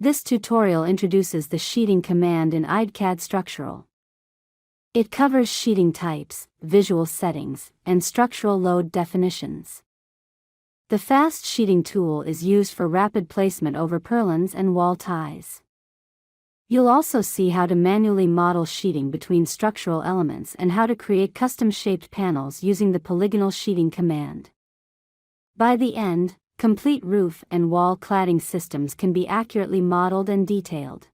This tutorial introduces the sheeting command in ideCAD Structural. It covers sheeting types, visual settings, and structural load definitions. The fast sheeting tool is used for rapid placement over purlins and wall ties. You'll also see how to manually model sheeting between structural elements and how to create custom-shaped panels using the Polygonal sheeting command. By the end, complete roof and wall cladding systems can be accurately modeled and detailed.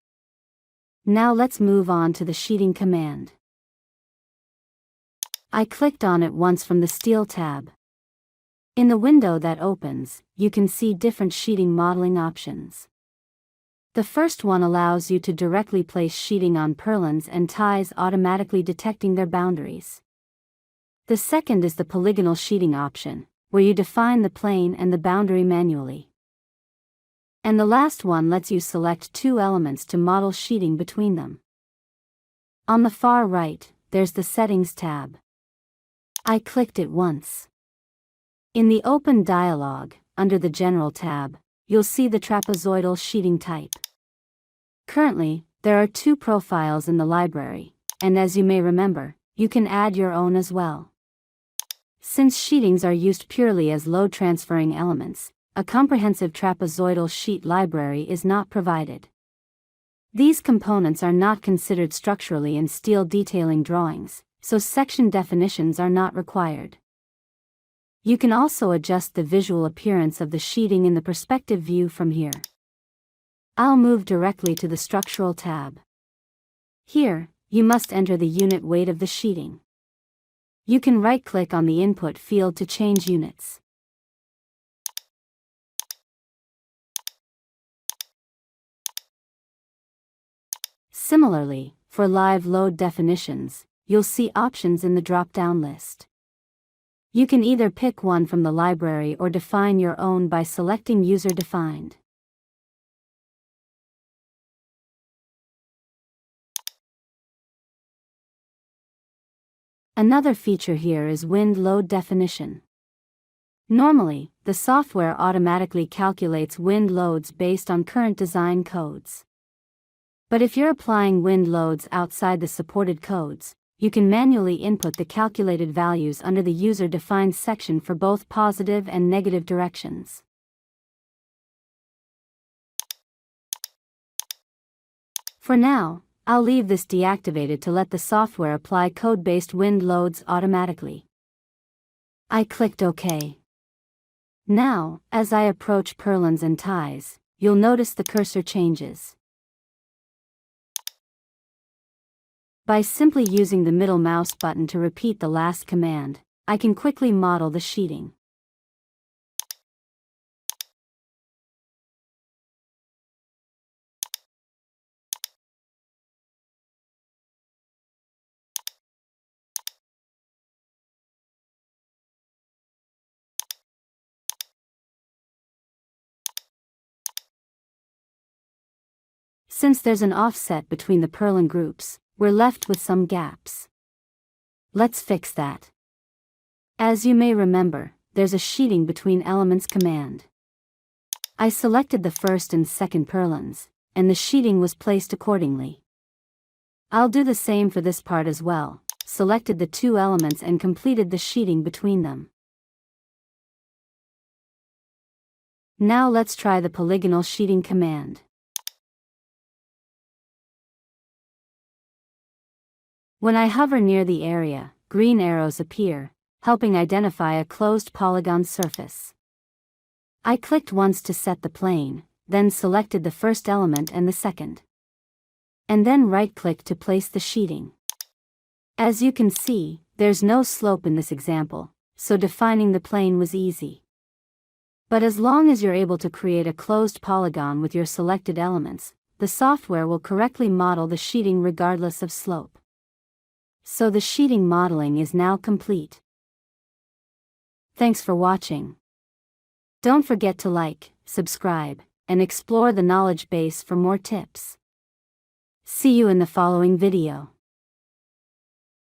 Now let's move on to the sheeting command. I clicked on it once from the Steel tab. In the window that opens, you can see different sheeting modeling options. The first one allows you to directly place sheeting on purlins and ties, automatically detecting their boundaries. The second is the polygonal sheeting option, where you define the plane and the boundary manually. And the last one lets you select two elements to model sheeting between them. On the far right, there's the Settings tab. I clicked it once. In the open dialog, under the General tab, you'll see the trapezoidal sheeting type. Currently, there are two profiles in the library, and as you may remember, you can add your own as well. Since sheetings are used purely as load transferring elements, a comprehensive trapezoidal sheet library is not provided. These components are not considered structurally in steel detailing drawings, so section definitions are not required. You can also adjust the visual appearance of the sheeting in the perspective view from here. I'll move directly to the Structural tab. Here, you must enter the unit weight of the sheeting. You can right-click on the input field to change units. Similarly, for live load definitions, you'll see options in the drop-down list. You can either pick one from the library or define your own by selecting User Defined. Another feature here is wind load definition. Normally, the software automatically calculates wind loads based on current design codes. But if you're applying wind loads outside the supported codes, you can manually input the calculated values under the user-defined section for both positive and negative directions. For now, I'll leave this deactivated to let the software apply code-based wind loads automatically. I clicked OK. Now, as I approach purlins and ties, you'll notice the cursor changes. By simply using the middle mouse button to repeat the last command, I can quickly model the sheeting. Since there's an offset between the purlin groups, we're left with some gaps. Let's fix that. As you may remember, there's a sheeting between elements command. I selected the first and second purlins, and the sheeting was placed accordingly. I'll do the same for this part as well, selected the two elements and completed the sheeting between them. Now let's try the polygonal sheeting command. When I hover near the area, green arrows appear, helping identify a closed polygon surface. I clicked once to set the plane, then selected the first element and the second. And then right-clicked to place the sheeting. As you can see, there's no slope in this example, so defining the plane was easy. But as long as you're able to create a closed polygon with your selected elements, the software will correctly model the sheeting regardless of slope. So the sheeting modeling is now complete. Thanks for watching. Don't forget to like, subscribe, and explore the knowledge base for more tips. See you in the following video.